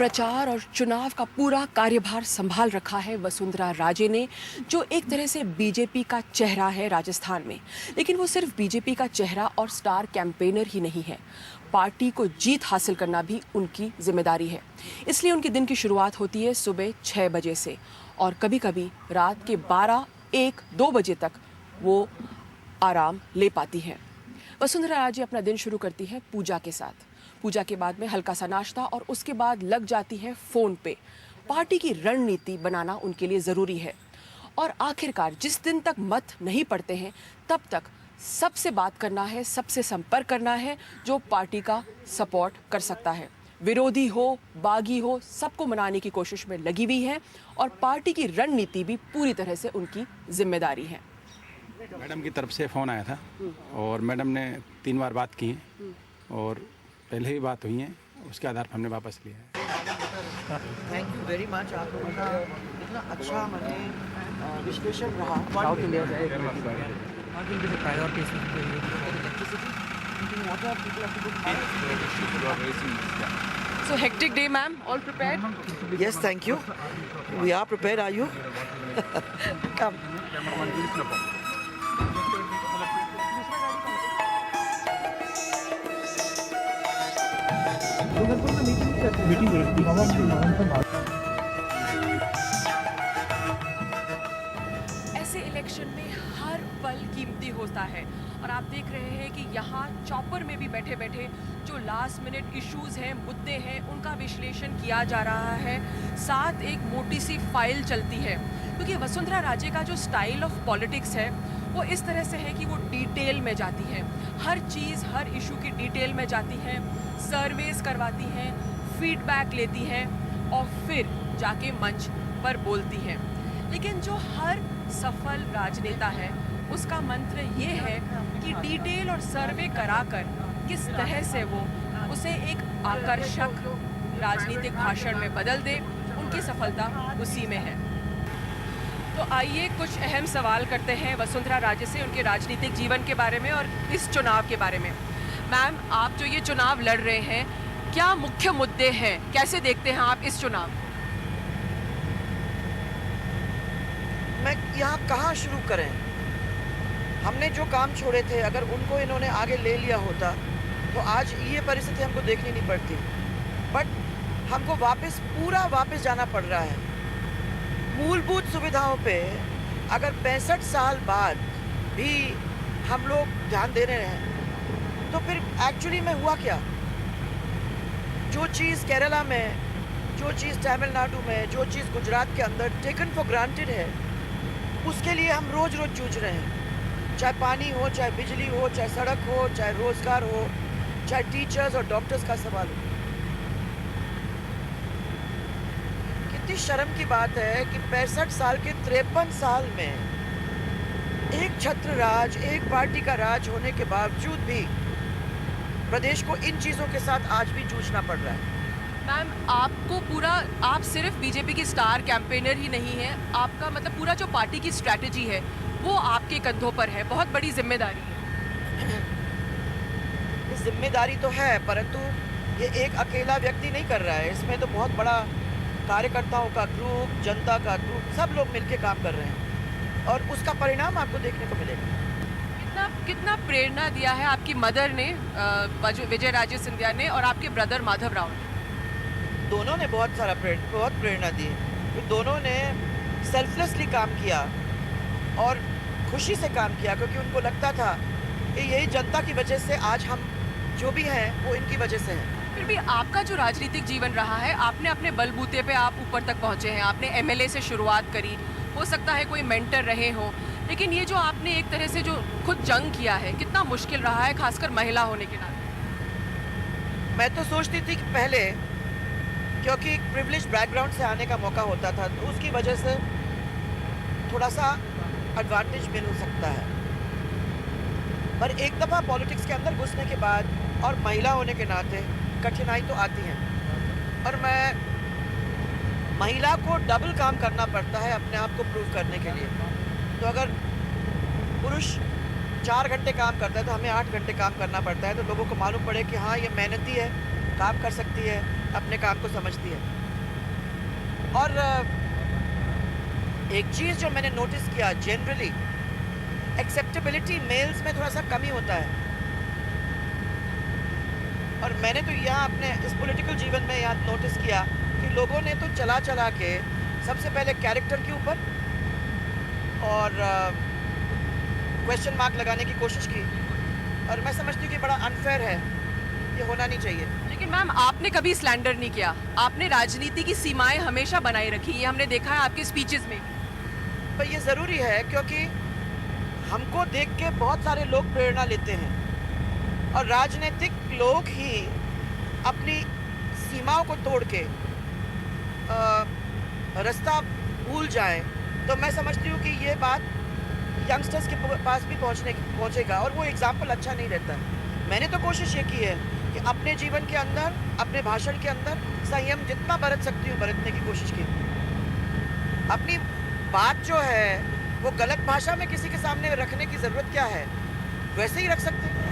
प्रचार और चुनाव का पूरा कार्यभार संभाल रखा है वसुंधरा राजे ने, जो एक तरह से बीजेपी का चेहरा है राजस्थान में। लेकिन वो सिर्फ बीजेपी का चेहरा और स्टार कैंपेनर ही नहीं है, पार्टी को जीत हासिल करना भी उनकी जिम्मेदारी है। इसलिए उनके दिन की शुरुआत होती है सुबह 6 बजे से और कभी कभी रात के 12, 1, 2 बजे तक वो आराम ले पाती हैं। वसुंधरा राजे अपना दिन शुरू करती है पूजा के साथ। पूजा के बाद में हल्का सा नाश्ता और उसके बाद लग जाती है फोन पे। पार्टी की रणनीति बनाना उनके लिए जरूरी है और आखिरकार जिस दिन तक मत नहीं पड़ते हैं तब तक सबसे बात करना है, सबसे संपर्क करना है जो पार्टी का सपोर्ट कर सकता है। विरोधी हो, बागी हो, सबको मनाने की कोशिश में लगी हुई है और पार्टी की रणनीति भी पूरी तरह से उनकी जिम्मेदारी है। मैडम की तरफ से फ़ोन आया था और मैडम ने 3 बार बात की है और पहले ही बात हुई है, उसके आधार पर हमने वापस लिया है। Thank you very much. आप लोगों का इतना अच्छा मैंने विश्लेषण रहा। South India So hectic day, ma'am. All prepared? Yes, thank you. We are prepared. Are you? Come. ऐसे इलेक्शन में हर पल कीमती होता है और आप देख रहे हैं कि यहाँ चॉपर में भी बैठे बैठे जो लास्ट मिनट इश्यूज हैं, मुद्दे हैं, उनका विश्लेषण किया जा रहा है। साथ एक मोटी सी फाइल चलती है क्योंकि वसुंधरा राजे का जो स्टाइल ऑफ पॉलिटिक्स है वो इस तरह से है कि वो डिटेल में जाती है, हर चीज़, हर इशू की डिटेल में जाती है, सर्वेस करवाती हैं, फीडबैक लेती हैं और फिर जाके मंच पर बोलती हैं। लेकिन जो हर सफल राजनेता है उसका मंत्र ये है कि डिटेल और सर्वे कराकर किस तरह से वो उसे एक आकर्षक राजनीतिक भाषण में बदल दे, उनकी सफलता उसी में है। तो आइए कुछ अहम सवाल करते हैं वसुंधरा राजे से उनके राजनीतिक जीवन के बारे में और इस चुनाव के बारे में। मैम, आप जो ये चुनाव लड़ रहे हैं, क्या मुख्य मुद्दे हैं, कैसे देखते हैं आप इस चुनाव? मैं यहाँ कहाँ शुरू करें? हमने जो काम छोड़े थे अगर उनको इन्होंने आगे ले लिया होता तो आज ये परिस्थिति हमको देखनी नहीं पड़ती। बट हमको पूरा वापस जाना पड़ रहा है। मूलभूत सुविधाओं पे अगर 65 साल बाद भी हम लोग ध्यान दे रहे हैं तो फिर एक्चुअली में हुआ क्या? जो चीज़ केरला में, जो चीज़ तमिलनाडु में, जो चीज़ गुजरात के अंदर टेकन फॉर ग्रांटेड है, उसके लिए हम रोज़ रोज़ जूझ रहे हैं। चाहे पानी हो, चाहे बिजली हो, चाहे सड़क हो, चाहे रोज़गार हो, चाहे टीचर्स और डॉक्टर्स का सवाल हो। कितनी शर्म की बात है कि 65 साल के 53 साल में एक छत्र राज, एक पार्टी का राज होने के बावजूद भी प्रदेश को इन चीज़ों के साथ आज भी जूझना पड़ रहा है। मैम, आप सिर्फ बीजेपी की स्टार कैंपेनर ही नहीं है, आपका मतलब पूरा जो पार्टी की स्ट्रैटेजी है वो आपके कंधों पर है, बहुत बड़ी जिम्मेदारी है। जिम्मेदारी तो है, परंतु ये एक अकेला व्यक्ति नहीं कर रहा है। इसमें तो बहुत बड़ा कार्यकर्ताओं का ग्रुप, जनता का ग्रुप, सब लोग मिलकर काम कर रहे हैं और उसका परिणाम आपको देखने को मिलेगा। कितना प्रेरणा दिया है आपकी मदर ने, विजय राजे सिंधिया ने, और आपके ब्रदर माधव राव ने? दोनों ने बहुत प्रेरणा दी। तो दोनों ने सेल्फलेसली काम किया और खुशी से काम किया क्योंकि उनको लगता था कि यही जनता की वजह से आज हम जो भी हैं वो इनकी वजह से हैं। फिर भी आपका जो राजनीतिक जीवन रहा है, आपने अपने बलबूते पे आप ऊपर तक पहुंचे हैं। आपने एमएलए से शुरुआत करी, हो सकता है कोई मेंटर रहे हो, लेकिन ये जो आपने एक तरह से जो खुद जंग किया है, कितना मुश्किल रहा है, खासकर महिला होने के नाते? मैं तो सोचती थी कि पहले, क्योंकि एक प्रिविलेज बैकग्राउंड से आने का मौका होता था तो उसकी वजह से थोड़ा सा एडवांटेज मिल सकता है। पर एक दफ़ा पॉलिटिक्स के अंदर घुसने के बाद और महिला होने के नाते कठिनाई तो आती है और मैं महिला को डबल काम करना पड़ता है अपने आप को प्रूव करने के लिए। तो अगर पुरुष 4 घंटे काम करता है तो हमें 8 घंटे काम करना पड़ता है, तो लोगों को मालूम पड़े कि हाँ ये मेहनती है काम कर सकती है, अपने काम को समझती है। और एक चीज़ जो मैंने नोटिस किया, जनरली एक्सेप्टेबिलिटी मेल्स में थोड़ा सा कमी होता है। और मैंने तो यहाँ अपने इस पॉलिटिकल जीवन में यहाँ नोटिस किया कि लोगों ने तो चला चला के सबसे पहले कैरेक्टर के ऊपर और क्वेश्चन मार्क लगाने की कोशिश की, और मैं समझती हूँ कि बड़ा अनफेयर है, ये होना नहीं चाहिए। लेकिन मैम आपने कभी स्लैंडर नहीं किया, आपने राजनीति की सीमाएं हमेशा बनाए रखी, ये हमने देखा है आपके स्पीचेस में। पर ये ज़रूरी है क्योंकि हमको देख के बहुत सारे लोग प्रेरणा लेते हैं, और राजनीतिक लोग ही अपनी सीमाओं को तोड़ के रास्ता भूल जाएं, तो मैं समझती हूँ कि ये बात यंगस्टर्स के पास भी पहुँचेगा, और वो एग्जाम्पल अच्छा नहीं रहता। मैंने तो कोशिश ये की है कि अपने जीवन के अंदर, अपने भाषण के अंदर संयम जितना बरत सकती हूँ बरतने की कोशिश की। अपनी बात जो है वो गलत भाषा में किसी के सामने रखने की ज़रूरत क्या है, वैसे ही रख सकते हैं।